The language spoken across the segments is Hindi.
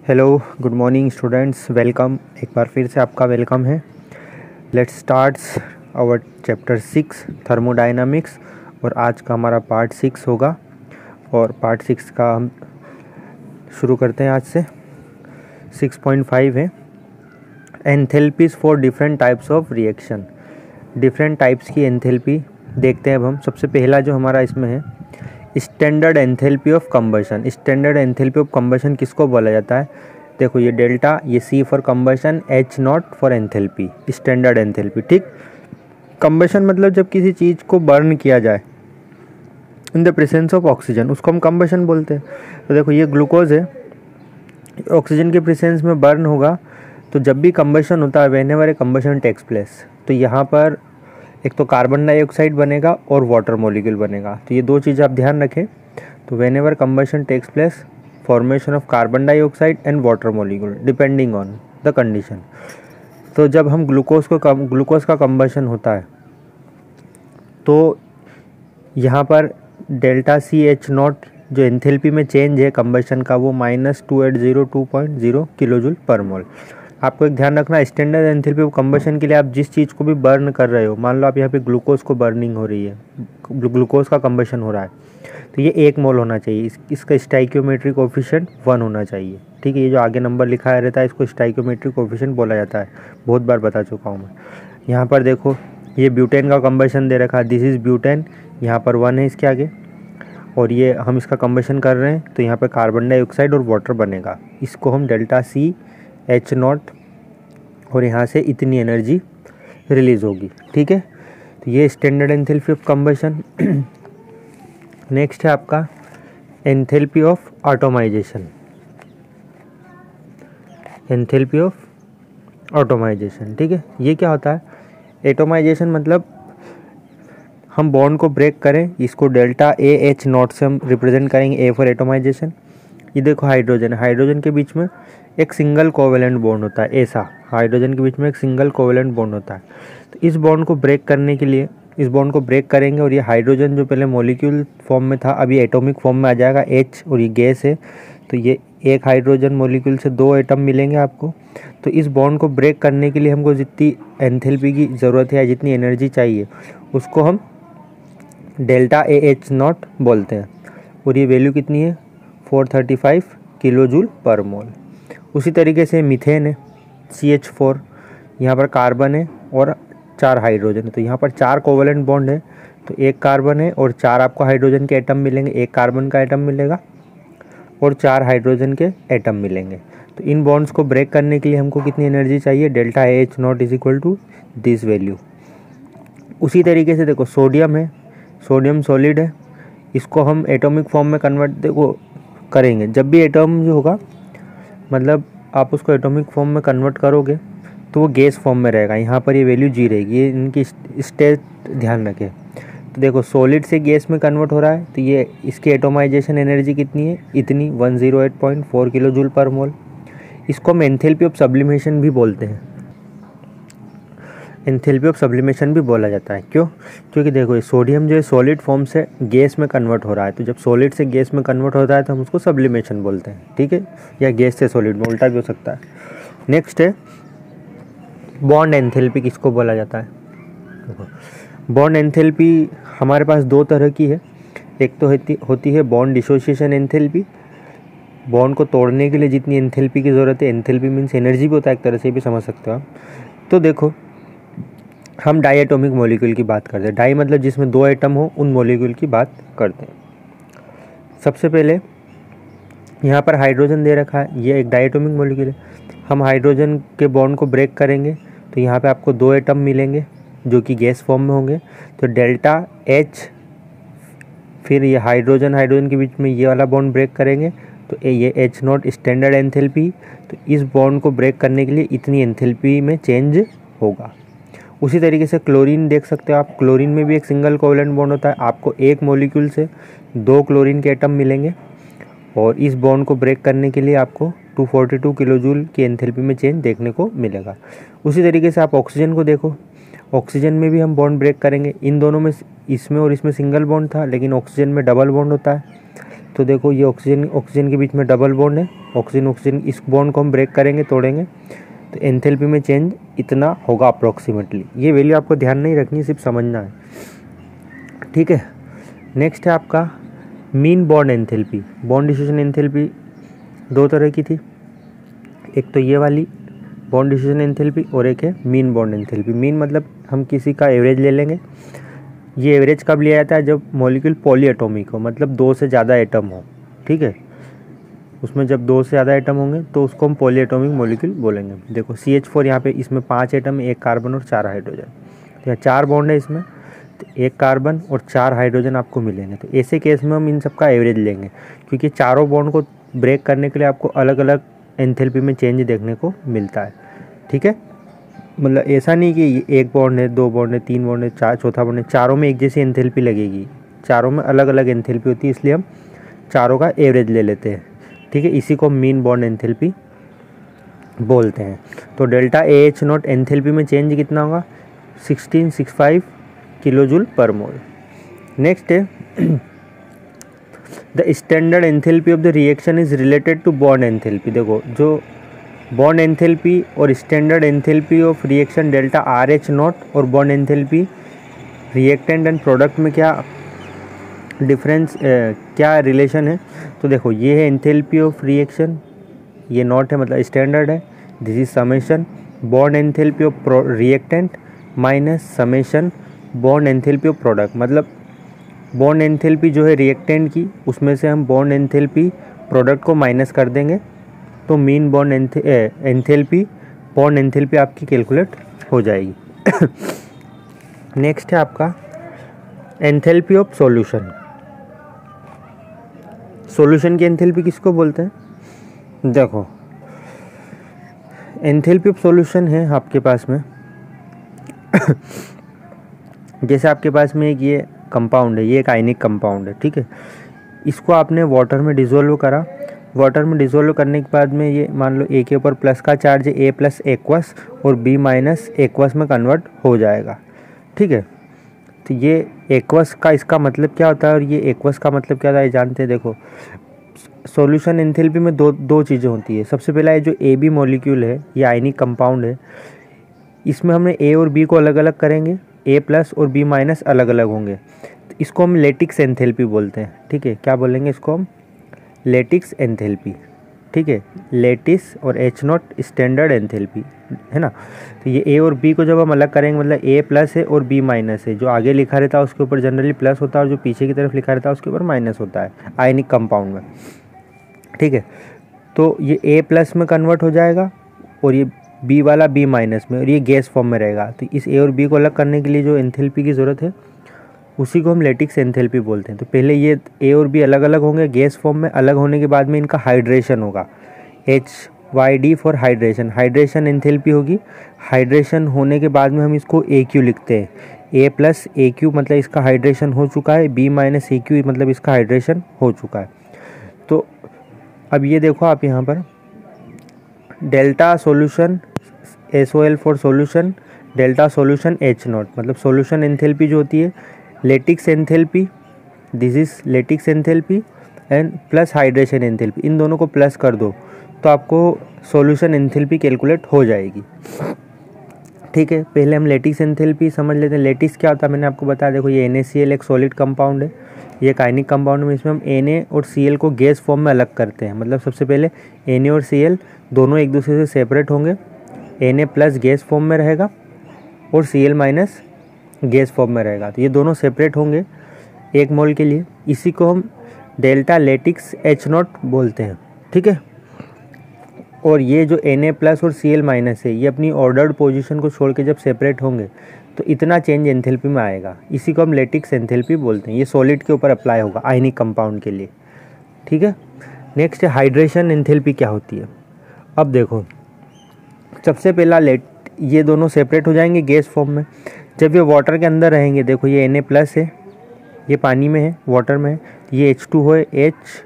Hello good morning students, welcome. एक बार फिर से आपका वेलकम है। Let's starts our chapter 6 thermodynamics. और आज का हमारा पार्ट 6 होगा और पार्ट 6 का हम शुरू करते हैं आज से। 6.5 है enthalpies for different types of reaction. Different types की एंथैल्पी देखते हैं अब हम। सबसे पहला जो हमारा इसमें है standard enthalpy of combustion. Standard enthalpy of combustion किसको बोला जाता है? देखो ये डेल्टा, ये C for combustion, H not for enthalpy, standard enthalpy. ठीक, कंबशन मतलब जब किसी चीज़ को बर्न किया जाए in the presence of oxygen, उसको हम कंबशन बोलते हैं। तो देखो ये ग्लूकोज है, ऑक्सीजन के प्रेजेंस में बर्न होगा। तो जब भी कंबशन होता है, व्हेनेवर ए कंबशन टेक्स प्लेस, तो यहाँ पर एक तो कार्बन डाइऑक्साइड बनेगा और वाटर मॉलिक्यूल बनेगा। तो ये दो चीज़ आप ध्यान रखें। तो whenever combustion takes place, formation of carbon dioxide and water molecule depending on the condition. तो जब हम ग्लूकोज का कंबशन होता है तो यहाँ पर डेल्टा सी एच नॉट जो एंथैल्पी में चेंज है कंबशन का, वो -2802.0 किलोजूल पर मोल। आपको एक ध्यान रखना, स्टैंडर्ड एंथैल्पी ऑफ कंबशन के लिए आप जिस चीज़ को भी बर्न कर रहे हो, मान लो आप यहाँ पे ग्लूकोज को बर्निंग हो रही है, ग्लूकोज का कंबशन हो रहा है, तो ये 1 मोल होना चाहिए। इसका स्टाइकियोमेट्रिक कोफिशिएंट 1 होना चाहिए। ठीक है, ये जो आगे नंबर लिखा रहता है इसको स्टाइकियोमेट्रिक कोफिशिएंट बोला जाता है। बहुत बार बता चुका हूँ मैं। यहाँ पर देखो ये ब्यूटेन का कंबशन दे रखा है, दिस इज़ ब्यूटेन, यहाँ पर 1 है इसके आगे, और ये हम इसका कंबशन कर रहे हैं तो यहाँ पर कार्बन डाइऑक्साइड और वाटर बनेगा। इसको हम डेल्टा सी एच नॉट, और यहाँ से इतनी एनर्जी रिलीज़ होगी। ठीक है, तो ये standard enthalpy of combustion. Next है आपका enthalpy of atomization. Enthalpy of atomization, ठीक है, ये क्या होता है? एटमाइजेशन मतलब हम बॉन्ड को ब्रेक करें, इसको डेल्टा ए एच नॉट से हम रिप्रेजेंट करेंगे, ए फॉर एटमाइजेशन। ये देखो हाइड्रोजन, हाइड्रोजन के बीच में एक सिंगल कोवेलेंट बॉन्ड होता है, ऐसा हाइड्रोजन के बीच में एक सिंगल कोवेलेंट बॉन्ड होता है। तो इस बॉन्ड को ब्रेक करने के लिए इस बॉन्ड को ब्रेक करेंगे, और ये हाइड्रोजन जो पहले मॉलिक्यूल फॉर्म में था अभी एटॉमिक फॉर्म में आ जाएगा, H, और ये गैस है। तो ये एक हाइड्रोजन मॉलिक्यूल से 2 एटम मिलेंगे आपको। तो इस बॉन्ड को ब्रेक करने के लिए हमको जितनी एंथैल्पी की ज़रूरत है, जितनी एनर्जी चाहिए, उसको हम डेल्टा ए एच नॉट बोलते हैं। और ये वैल्यू कितनी है? 435 किलोजूल पर मोल। उसी तरीके से मीथेन है, CH4, यहाँ पर कार्बन है और 4 हाइड्रोजन है। तो यहाँ पर 4 कोवेलेंट बॉन्ड है, तो 1 कार्बन है और 4 आपको हाइड्रोजन के एटम मिलेंगे, 1 कार्बन का एटम मिलेगा और 4 हाइड्रोजन के एटम मिलेंगे। तो इन बॉन्ड्स को ब्रेक करने के लिए हमको कितनी एनर्जी चाहिए? Delta A H naught is equal to this value. उसी तरीके से देखो सोडियम है, सोडियम सॉलिड है, इसको हम एटॉमिक फॉर्म में कन्वर्ट देखो करेंगे। जब भी एटम जो होगा, मतलब आप उसको एटॉमिक फॉर्म में कन्वर्ट करोगे तो वो गैस फॉर्म में रहेगा। यहाँ पर ये वैल्यू जी रहेगी, ये इनकी स्टेट ध्यान रखें। तो देखो सॉलिड से गैस में कन्वर्ट हो रहा है, तो ये इसकी एटोमाइजेशन एनर्जी कितनी है? इतनी 108.4 किलोजूल पर मोल। इसको हम एंथैल्पी ऑफ सब्लिमेशन भी बोलते हैं। एंथैल्पी ऑफ सब्लिमेशन भी बोला जाता है। क्यों? क्योंकि देखो ये सोडियम जो है सॉलिड फॉर्म से गैस में कन्वर्ट हो रहा है, तो जब सॉलिड से गैस में कन्वर्ट होता है तो हम उसको सब्लिमेशन बोलते हैं। ठीक है, या गैस से सॉलिड में, उल्टा भी हो सकता है। नेक्स्ट है बॉन्ड एंथैल्पी, किसको बोला जाता है? देखो बॉन्ड एंथैल्पी हमारे पास 2 तरह की है। एक तो होती है बॉन्ड डिसोसिएशन एंथैल्पी, बॉन्ड को तोड़ने के लिए जितनी एंथैल्पी की ज़रूरत है। एंथैल्पी मीन्स एनर्जी भी होता है, एक तरह से भी समझ सकते हो आप। तो देखो हम डाई एटॉमिक मॉलिक्यूल की बात करते हैं। डाई मतलब जिसमें 2 एटम हो, उन मॉलिक्यूल की बात करते हैं। सबसे पहले यहाँ पर हाइड्रोजन दे रखा है, ये एक डाई एटॉमिक मॉलिक्यूल है। हम हाइड्रोजन के बॉन्ड को ब्रेक करेंगे तो यहाँ पे आपको 2 एटम मिलेंगे जो कि गैस फॉर्म में होंगे। तो डेल्टा H, फिर ये हाइड्रोजन के बीच में ये वाला बॉन्ड ब्रेक करेंगे तो ये H नॉट स्टैंडर्ड एंथैल्पी। तो इस बॉन्ड को ब्रेक करने के लिए इतनी एंथैल्पी में चेंज होगा। उसी तरीके से क्लोरीन देख सकते हो आप, क्लोरीन में भी एक सिंगल कोवेलेंट बॉन्ड होता है। आपको एक मॉलिक्यूल से 2 क्लोरीन के एटम मिलेंगे, और इस बॉन्ड को ब्रेक करने के लिए आपको 242 किलोजूल की एंथैल्पी में चेंज देखने को मिलेगा। उसी तरीके से आप ऑक्सीजन को देखो, ऑक्सीजन में भी हम बॉन्ड ब्रेक करेंगे। इन दोनों में, इसमें और इसमें सिंगल बॉन्ड था, लेकिन ऑक्सीजन में डबल बॉन्ड होता है। तो देखो ये ऑक्सीजन के बीच में डबल बॉन्ड है, ऑक्सीजन इस बॉन्ड को हम ब्रेक करेंगे, तोड़ेंगे, तो एंथैल्पी में चेंज इतना होगा अप्रोक्सीमेटली। ये वैल्यू आपको ध्यान नहीं रखनी, सिर्फ समझना है, ठीक है। नेक्स्ट है आपका mean bond enthalpy. Bond distribution enthalpy दो तरह की थी, एक तो ये वाली बॉन्ड डिस्ट्रीब्यूशन एंथैल्पी और एक है मीन बॉन्ड एंथैल्पी। मीन मतलब हम किसी का एवरेज ले लेंगे। ये एवरेज कब लिया जाता है? जब मॉलिक्यूल पॉलीएटॉमिक हो, मतलब 2 से ज़्यादा एटम हो, ठीक है। उसमें जब 2 से ज़्यादा एटम होंगे तो उसको हम पॉलीएटॉमिक मॉलिक्यूल बोलेंगे। देखो CH4 यहाँ पे, इसमें 5 एटम, 1 कार्बन और 4 हाइड्रोजन, तो यहाँ 4 बॉन्ड है इसमें, तो 1 कार्बन और 4 हाइड्रोजन आपको मिलेंगे। तो ऐसे केस में हम इन सब का एवरेज लेंगे, क्योंकि चारों बॉन्ड को ब्रेक करने के लिए आपको अलग अलग एंथैल्पी में चेंज देखने को मिलता है, ठीक है। मतलब ऐसा नहीं कि 1 बॉन्ड है, 2 बॉन्ड है, 3 बॉन्ड है, 4 चौथा बॉन्ड है, चारों में एक जैसी एंथैल्पी लगेगी, चारों में अलग अलग एंथैल्पी होती है, इसलिए हम चारों का एवरेज ले लेते हैं, ठीक है। इसी को मीन बॉन्ड एंथैल्पी बोलते हैं। तो डेल्टा AH0 एंथैल्पी में चेंज कितना होगा? 1665 किलोजूल पर मोल। नेक्स्ट है the standard enthalpy of the reaction is related to bond enthalpy. देखो जो बॉन्ड एंथैल्पी और standard enthalpy of reaction delta RH0 और bond enthalpy reactant and product में क्या डिफरेंस, क्या रिलेशन है? तो देखो ये है एंथैल्पी ऑफ रिएक्शन, ये नॉट है मतलब स्टैंडर्ड है, this is summation bond enthalpy of reactant minus summation bond enthalpy of product. मतलब बॉन्ड एंथैल्पी जो है रिएक्टेंट की, उसमें से हम बॉन्ड एंथैल्पी प्रोडक्ट को माइनस कर देंगे, तो mean bond enthalpy bond enthalpy आपकी कैलकुलेट हो जाएगी। नेक्स्ट है आपका एंथैल्पी ऑफ सॉल्यूशन। सॉल्यूशन की एंथैल्पी किसको बोलते हैं? देखो एंथैल्पी ऑफ सॉल्यूशन है आपके पास में जैसे आपके पास में एक ये कंपाउंड है, ये एक आयनिक कंपाउंड है, ठीक है। इसको आपने वाटर में डिसोल्व करा, वाटर में डिसोल्व करने के बाद में ये मान लो A के ऊपर प्लस का चार्ज है, A प्लस एक्वस और B माइनस एक्वस में कन्वर्ट हो जाएगा, ठीक है। तो ये एक्वस का इसका मतलब क्या होता है और ये एक्वस का मतलब क्या होता है जानते हैं। देखो सॉल्यूशन एंथैल्पी में दो चीज़ें होती है। सबसे पहला है जो AB मॉलिक्यूल है, ये आयनिक कंपाउंड है, इसमें हमने A और B को अलग अलग करेंगे, A प्लस और B माइनस अलग अलग होंगे, तो इसको हम लेटिक्स एंथैल्पी बोलते हैं, ठीक है। क्या बोलेंगे इसको हम? लेटिक्स एंथैल्पी, ठीक है। लेटिस और H0 स्टैंडर्ड एंथैल्पी है ना। तो ये A और B को जब हम अलग करेंगे, मतलब A प्लस है और B माइनस है, जो आगे लिखा रहता है उसके ऊपर जनरली प्लस होता है और जो पीछे की तरफ लिखा रहता है उसके ऊपर माइनस होता है आयनिक कंपाउंड में, ठीक है। तो ये A प्लस में कन्वर्ट हो जाएगा और ये B वाला B माइनस में, और ये गैस फॉर्म में रहेगा। तो इस A और B को अलग करने के लिए जो एंथैल्पी की ज़रूरत है उसी को हम लेटिक्स एंथैल्पी बोलते हैं। तो पहले ये A और B अलग अलग होंगे गैस फॉर्म में, अलग होने के बाद में इनका हाइड्रेशन होगा, HYD for hydration, hydration enthalpy होगी। हाइड्रेशन होने के बाद में हम इसको AQ लिखते हैं, A प्लस AQ मतलब इसका हाइड्रेशन हो चुका है, B माइनस AQ मतलब इसका हाइड्रेशन हो चुका है। तो अब ये देखो आप यहाँ पर delta solution SOL for solution, delta solution H0 मतलब सॉल्यूशन एंथैल्पी जो होती है lattice enthalpy, this is lattice enthalpy and plus hydration enthalpy, इन दोनों को प्लस कर दो तो आपको सॉल्यूशन एंथैल्पी कैलकुलेट हो जाएगी, ठीक है। पहले हम लेटिक्स एंथैल्पी समझ लेते हैं। लेटिक्स क्या होता है मैंने आपको बताया, देखो ये NaCl एक सॉलिड कंपाउंड है, ये एक आयनिक कंपाउंड में, इसमें हम Na और Cl को गैस फॉर्म में अलग करते हैं। मतलब सबसे पहले Na और Cl दोनों एक दूसरे से सेपरेट होंगे, Na प्लस गैस फॉर्म में रहेगा और Cl माइनस गैस फॉर्म में रहेगा, तो ये दोनों सेपरेट होंगे 1 मोल के लिए। इसी को हम डेल्टा लेटिक्स H0 बोलते हैं, ठीक है। और ये जो Na प्लस और Cl माइनस है, ये अपनी ऑर्डर्ड पोजीशन को छोड़ के जब सेपरेट होंगे तो इतना चेंज एंथैल्पी में आएगा, इसी को हम लेटिक्स एंथैल्पी बोलते हैं। ये सॉलिड के ऊपर अप्लाई होगा आयनिक कंपाउंड के लिए, ठीक है। नेक्स्ट है हाइड्रेशन एंथैल्पी क्या होती है। अब देखो सबसे पहला ये दोनों सेपरेट हो जाएंगे गैस फॉर्म में, जब ये वाटर के अंदर रहेंगे, देखो ये Na प्लस है, ये पानी में है, वाटर में है, ये H2O है, H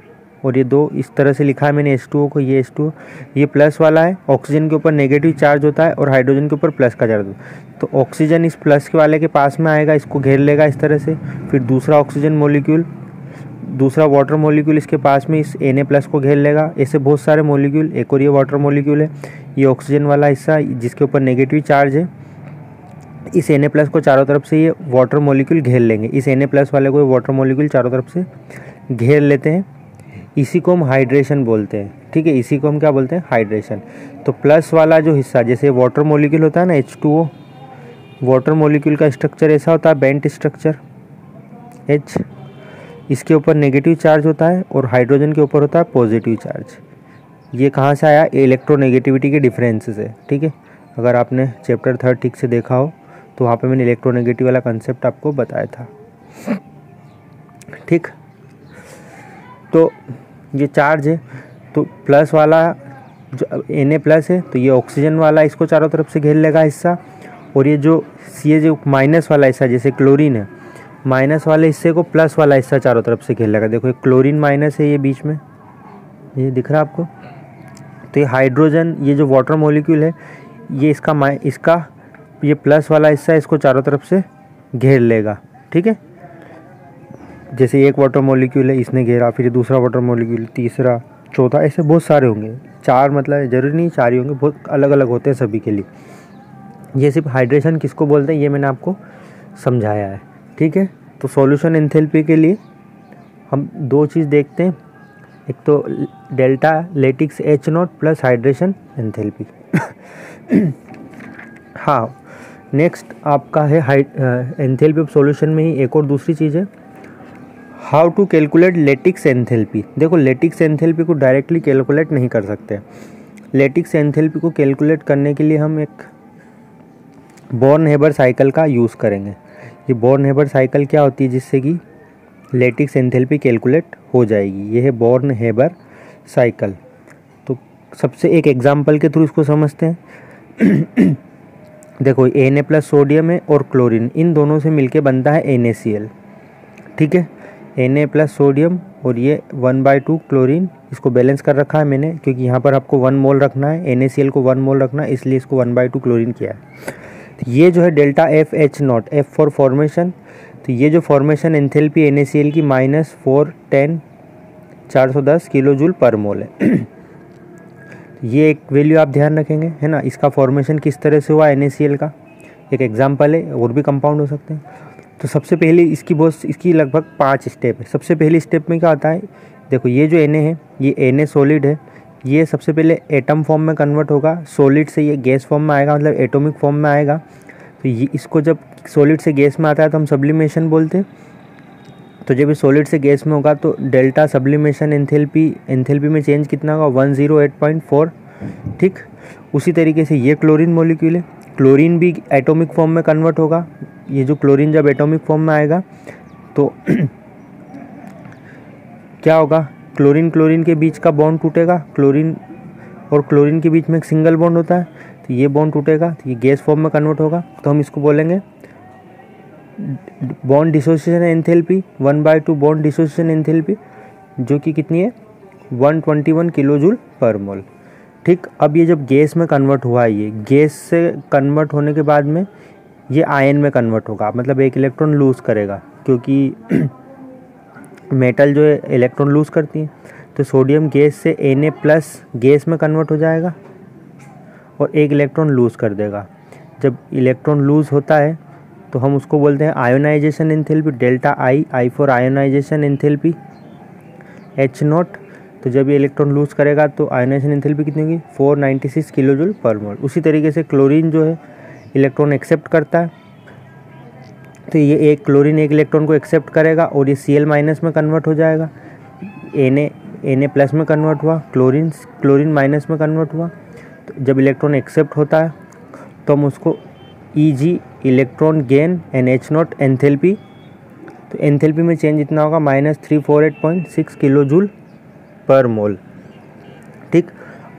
और ये 2 इस तरह से लिखा है मैंने H2O को, ये H2O, ये प्लस वाला है, ऑक्सीजन के ऊपर नेगेटिव चार्ज होता है और हाइड्रोजन के ऊपर प्लस का चार्ज होता है। तो ऑक्सीजन इस प्लस के वाले के पास में आएगा, इसको घेर लेगा इस तरह से, फिर दूसरा ऑक्सीजन मॉलिक्यूल दूसरा वाटर मॉलिक्यूल इसके पास में इस Na+ को घेर लेगा। ऐसे बहुत सारे मॉलिक्यूल, एक और ये वाटर मॉलिक्यूल है, ये ऑक्सीजन वाला हिस्सा जिसके ऊपर नेगेटिव चार्ज है, इस Na+ को चारों तरफ से ये वाटर मॉलिक्यूल घेर लेंगे। इस Na+ वाले को वाटर मॉलिक्यूल चारों तरफ से घेर लेते हैं। इसी को हम हाइड्रेशन बोलते हैं, ठीक है, इसी को हम क्या बोलते हैं, हाइड्रेशन। तो प्लस वाला जो हिस्सा, जैसे वाटर मॉलिक्यूल होता है ना H2O, वाटर मॉलिक्यूल का स्ट्रक्चर ऐसा होता है, बेंट स्ट्रक्चर H, इसके ऊपर नेगेटिव चार्ज होता है और हाइड्रोजन के ऊपर होता है पॉजिटिव चार्ज। ये कहाँ से आया, इलेक्ट्रोनेगेटिविटी के डिफरेंस से, ठीक है। अगर आपने चैप्टर 3 ठीक से देखा हो तो वहाँ पे मैंने इलेक्ट्रोनेगेटिव वाला कंसेप्ट आपको बताया था, ठीक। तो ये चार्ज है, तो प्लस वाला जो Na+ है तो ये ऑक्सीजन वाला इसको चारों तरफ से घेर लेगा हिस्सा, और ये जो माइनस वाला हिस्सा जैसे क्लोरीन है, माइनस वाले हिस्से को प्लस वाला हिस्सा चारों तरफ से घेर लेगा। देखो ये क्लोरीन माइनस है, ये बीच में ये दिख रहा है आपको। तो ये हाइड्रोजन, ये जो वाटर मॉलिक्यूल है, ये इसका ये प्लस वाला हिस्सा इसको चारों तरफ से घेर लेगा, ठीक है। जैसे एक वाटर मॉलिक्यूल है, इसने घेरा, फिर दूसरा वाटर मॉलिक्यूल, तीसरा, चौथा, ऐसे बहुत सारे होंगे। 4 मतलब ज़रूरी नहीं 4 ही होंगे, बहुत अलग अलग होते हैं सभी के लिए। ये सिर्फ हाइड्रेशन किसको बोलते हैं ये मैंने आपको समझाया है, ठीक है। तो सॉल्यूशन एंथैल्पी के लिए हम 2 चीज़ देखते हैं, एक तो delta latex H0 plus hydration enthalpy. हाँ, नेक्स्ट आपका है एंथैल्पी ऑफ सॉल्यूशन में ही एक और दूसरी चीज़ है, how to calculate lattice enthalpy. देखो लेटिक्स एंथैल्पी को डायरेक्टली कैलकुलेट नहीं कर सकते। लेटिक्स एंथैल्पी को कैलकुलेट करने के लिए हम एक बॉर्न-हेबर साइकिल का यूज़ करेंगे। ये बॉर्न-हेबर साइकिल क्या होती है जिससे कि लेटिक्स एंथैल्पी कैलकुलेट हो जाएगी, ये है बॉर्न-हेबर साइकिल। तो सबसे एक एग्जांपल के थ्रू इसको समझते हैं। देखो Na+ सोडियम है और क्लोरीन, इन दोनों से मिलके बनता है NaCl, ठीक है। Na+ सोडियम और ये 1/2 क्लोरीन, इसको बैलेंस कर रखा है मैंने क्योंकि यहाँ पर आपको 1 मोल रखना है, NaCl को 1 मोल रखना है, इसलिए इसको 1/2 क्लोरीन किया है। तो ये जो है delta FH0, F for formation. तो ये जो फॉर्मेशन एंथैल्पी NaCl की -4 10 410 किलो जूल पर मोल है। ये एक वैल्यू आप ध्यान रखेंगे, है ना। इसका फॉर्मेशन किस तरह से हुआ NaCl का एक एग्जांपल है, और भी कंपाउंड हो सकते हैं। तो सबसे पहले इसकी लगभग 5 स्टेप है। सबसे पहली स्टेप में क्या होता है, देखो ये जो Na है, ये Na सॉलिड है, ये सबसे पहले एटम फॉर्म में कन्वर्ट होगा, सॉलिड से ये गैस फॉर्म में आएगा, मतलब एटॉमिक फॉर्म में आएगा। तो ये इसको जब सॉलिड से गैस में आता है तो हम सब्लिमेशन बोलते हैं। तो जब ये सॉलिड से गैस में होगा तो डेल्टा सब्लिमेशन एंथैल्पी में चेंज कितना होगा, 108.4, ठीक। उसी तरीके से ये क्लोरीन मॉलिक्यूल है, क्लोरीन भी एटॉमिक फॉर्म में कन्वर्ट होगा। ये जो क्लोरीन जब एटॉमिक फॉर्म में आएगा तो क्या होगा, क्लोरीन के बीच का बॉन्ड टूटेगा, क्लोरीन और क्लोरीन के बीच में एक सिंगल बॉन्ड होता है, तो ये बॉन्ड टूटेगा, तो ये गैस फॉर्म में कन्वर्ट होगा। तो हम इसको बोलेंगे bond dissociation enthalpy, 1/2 bond dissociation enthalpy, जो कि कितनी है, 121 किलो जूल पर मोल, ठीक। अब ये जब गैस में कन्वर्ट हुआ है, ये गैस से कन्वर्ट होने के बाद में ये आयन में कन्वर्ट होगा, मतलब एक इलेक्ट्रॉन लूज़ करेगा, क्योंकि मेटल जो है इलेक्ट्रॉन लूज़ करती है। तो सोडियम गैस से Na+ गैस में कन्वर्ट हो जाएगा और एक इलेक्ट्रॉन लूज़ कर देगा। जब इलेक्ट्रॉन लूज़ होता है तो हम उसको बोलते हैं ionisation enthalpy, delta I for ionisation enthalpy H0। तो जब ये इलेक्ट्रॉन लूज़ करेगा तो आयोनाइजेशन एंथैल्पी कितनी होगी, 496 किलो जूल पर मोल। उसी तरीके से क्लोरीन जो है इलेक्ट्रॉन एक्सेप्ट करता है, तो ये एक क्लोरीन एक इलेक्ट्रॉन को एक्सेप्ट करेगा और ये Cl- में कन्वर्ट हो जाएगा। Na+ में कन्वर्ट हुआ, क्लोरीन माइनस में कन्वर्ट हुआ। तो जब इलेक्ट्रॉन एक्सेप्ट होता है तो हम उसको Eg electron gain NH0 enthalpy, तो एंथैल्पी में चेंज इतना होगा -348.6 किलो जूल पर मोल, ठीक।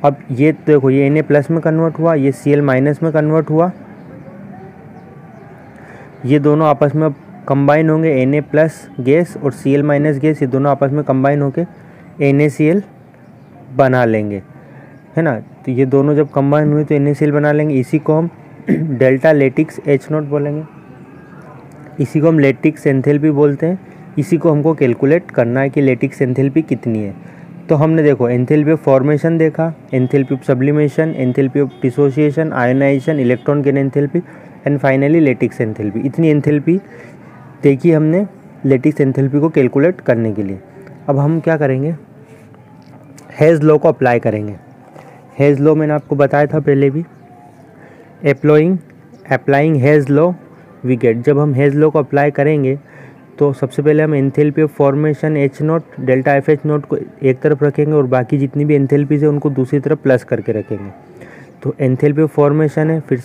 अब ये देखो ये Na+ में कन्वर्ट हुआ, ये Cl- में कन्वर्ट हुआ, ये दोनों आपस में कंबाइन होंगे, Na+ गैस और Cl- गैस, ये दोनों आपस में कंबाइन होके NaCl बना लेंगे, है ना। तो ये दोनों जब कंबाइन हुए तो NaCl बना लेंगे, इसी को हम डेल्टा लेटिक्स H0 बोलेंगे, इसी को हम लेटिक्स एंथैल्पी बोलते हैं। इसी को हमको कैलकुलेट करना है कि लेटिक्स एंथैल्पी कितनी है। तो हमने देखो एंथैल्पी ऑफ फॉर्मेशन देखा, enthalpy of sublimation, enthalpy of dissociation, ionization, electron gain enthalpy and finally lattice enthalpy. इतनी एंथैल्पी देखी हमने लेटिक्स एंथैल्पी को कैलकुलेट करने के लिए। अब हम क्या करेंगे, हेज लॉ को अप्लाई करेंगे। हेज लॉ मैंने आपको बताया था पहले भी, applying Hess law we get. जब हम हेज लॉ को अप्लाई करेंगे तो सबसे पहले हम enthalpy of formation H note delta F H note को एक तरफ रखेंगे और बाकी जितनी भी एंथैल्पीज है उनको दूसरी तरफ प्लस करके रखेंगे। तो एंथैल्पी ऑफ फॉर्मेशन है, फिर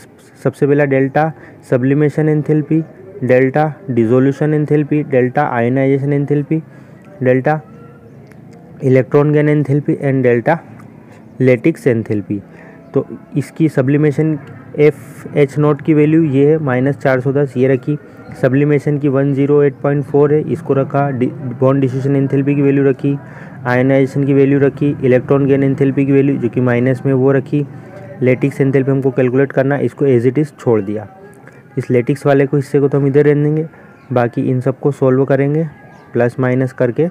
सबसे पहला delta sublimation enthalpy, delta dissolution enthalpy, delta ionisation enthalpy, delta electron gain enthalpy and delta latex enthalpy. तो इसकी सब्लिमेशन एफ एच नोट की वैल्यू ये है -410, ये रखी। सब्लिमेशन की 108.4 है, इसको रखा। बॉन्ड डिस्ट्रीब्यूशन एंथैल्पी की वैल्यू रखी, आयोनाइजेशन की वैल्यू रखी, इलेक्ट्रॉन गेन एंथैल्पी की वैल्यू जो कि माइनस में वो रखी। लेटिक्स एंथैल्पी हमको कैलकुलेट करना, इसको एज इट इज़ छोड़ दिया। इस लेटिक्स वाले को हिस्से को तो हम इधर रहने देंगे, बाकी इन सबको सोल्व करेंगे प्लस माइनस करके,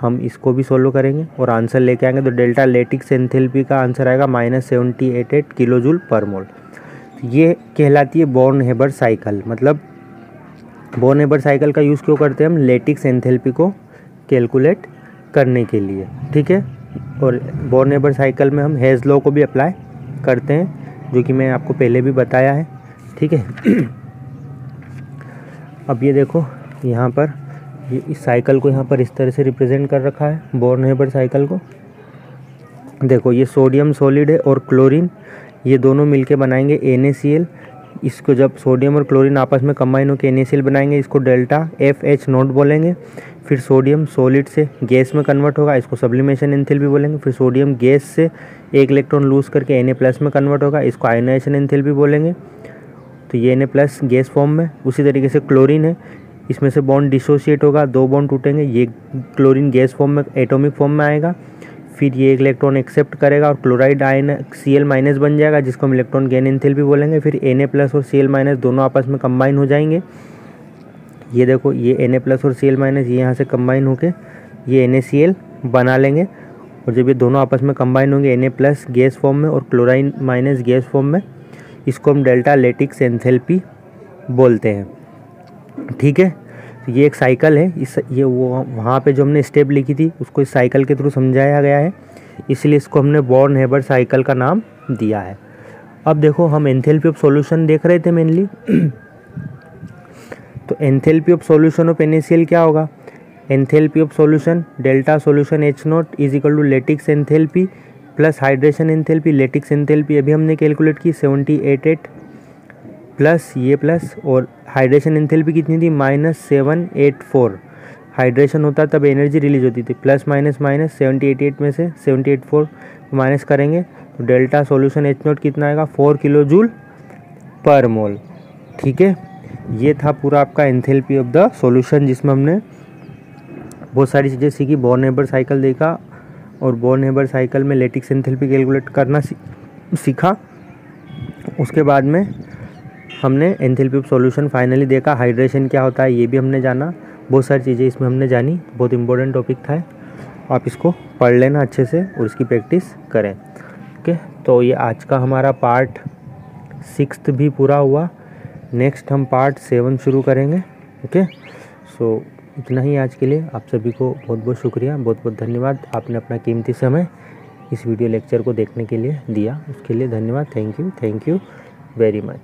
हम इसको भी सोल्व करेंगे और आंसर लेके आएंगे। तो डेल्टा लेटिक्स एंथैल्पी का आंसर आएगा -788 किलो जूल पर मोल। ये कहलाती है बॉर्न हेबर साइकिल। मतलब बॉर्न हेबर साइकिल का यूज़ क्यों करते हैं हम, लेटिक्स एंथैल्पी को कैलकुलेट करने के लिए, ठीक है। और बॉर्न हेबर साइकिल में हम हेज लॉ को भी अप्लाई करते हैं, जो कि मैं आपको पहले भी बताया है, ठीक है। अब ये देखो यहाँ पर ये इस साइकिल को यहाँ पर इस तरह से रिप्रेजेंट कर रखा है, बॉर्न हेबर साइकिल को। देखो ये सोडियम सॉलिड है और क्लोरीन, ये दोनों मिलके बनाएंगे NaCl। इसको जब सोडियम और क्लोरीन आपस में कंबाइन होकर NaCl बनाएंगे, इसको डेल्टा FH नोट बोलेंगे। फिर सोडियम सॉलिड से गैस में कन्वर्ट होगा, इसको सब्लिमेशन एंथैल्पी बोलेंगे। फिर सोडियम गैस से एक इलेक्ट्रॉन लूज करके Na+ में कन्वर्ट होगा, इसको आयोनाइजेशन एंथैल्पी बोलेंगे। तो ये Na+ गैस फॉर्म में। उसी तरीके से क्लोरीन है, इसमें से बॉन्ड डिसोशिएट होगा, 2 बॉन्ड टूटेंगे, ये क्लोरीन गैस फॉर्म में एटॉमिक फॉर्म में आएगा। फिर ये एक इलेक्ट्रॉन एक्सेप्ट करेगा और क्लोराइड आयन Cl- बन जाएगा, जिसको हम इलेक्ट्रॉन गेन एंथैल्पी बोलेंगे। फिर Na+ और Cl- दोनों आपस में कंबाइन हो जाएंगे। ये देखो ये Na+ और Cl- ये यहाँ से कंबाइन होके ये NaCl बना लेंगे। और जब ये दोनों आपस में कंबाइन होंगे Na+ गैस फॉर्म में और क्लोराइन माइनस गैस फॉर्म में, इसको हम डेल्टा लेटिक्स एंथैल्पी बोलते हैं, ठीक है। तो ये एक साइकिल है, इस ये वो वहाँ पे जो हमने स्टेप लिखी थी उसको इस साइकिल के थ्रू समझाया गया है, इसलिए इसको हमने बॉर्न हेबर साइकिल का नाम दिया है। अब देखो हम एंथैल्पी ऑफ सॉल्यूशन देख रहे थे मेनली। तो enthalpy of solution of NaCl क्या होगा, enthalpy of solution delta solution H naught is equal to lattice enthalpy plus hydration enthalpy. Lattice enthalpy अभी हमने कैलकुलेट की 788 प्लस ये प्लस, और हाइड्रेशन एंथैल्पी कितनी थी -784। हाइड्रेशन होता तब एनर्जी रिलीज होती थी, प्लस माइनस 788 में से 784 माइनस करेंगे तो डेल्टा सॉल्यूशन H नोट कितना आएगा 4 किलो जूल पर मोल, ठीक है। ये था पूरा आपका एंथैल्पी ऑफ द सॉल्यूशन, जिसमें हमने बहुत सारी चीज़ें सीखी। बॉर्न हेबर साइकिल देखा और बॉर्न हेबर साइकिल में लेटिक्स एंथैल्पी कैलकुलेट करना सीखा। उसके बाद में हमने एंथैल्पी ऑफ सॉल्यूशन फाइनली देखा, हाइड्रेशन क्या होता है ये भी हमने जाना, बहुत सारी चीज़ें इसमें हमने जानी। बहुत इंपॉर्टेंट टॉपिक था, आप इसको पढ़ लेना अच्छे से और इसकी प्रैक्टिस करें, ओके। तो ये आज का हमारा पार्ट 6 भी पूरा हुआ। नेक्स्ट हम पार्ट 7 शुरू करेंगे, ओके। सो इतना ही आज के लिए। आप सभी को बहुत बहुत शुक्रिया, बहुत बहुत धन्यवाद। आपने अपना कीमती समय इस वीडियो लेक्चर को देखने के लिए दिया, उसके लिए धन्यवाद। Thank you very much.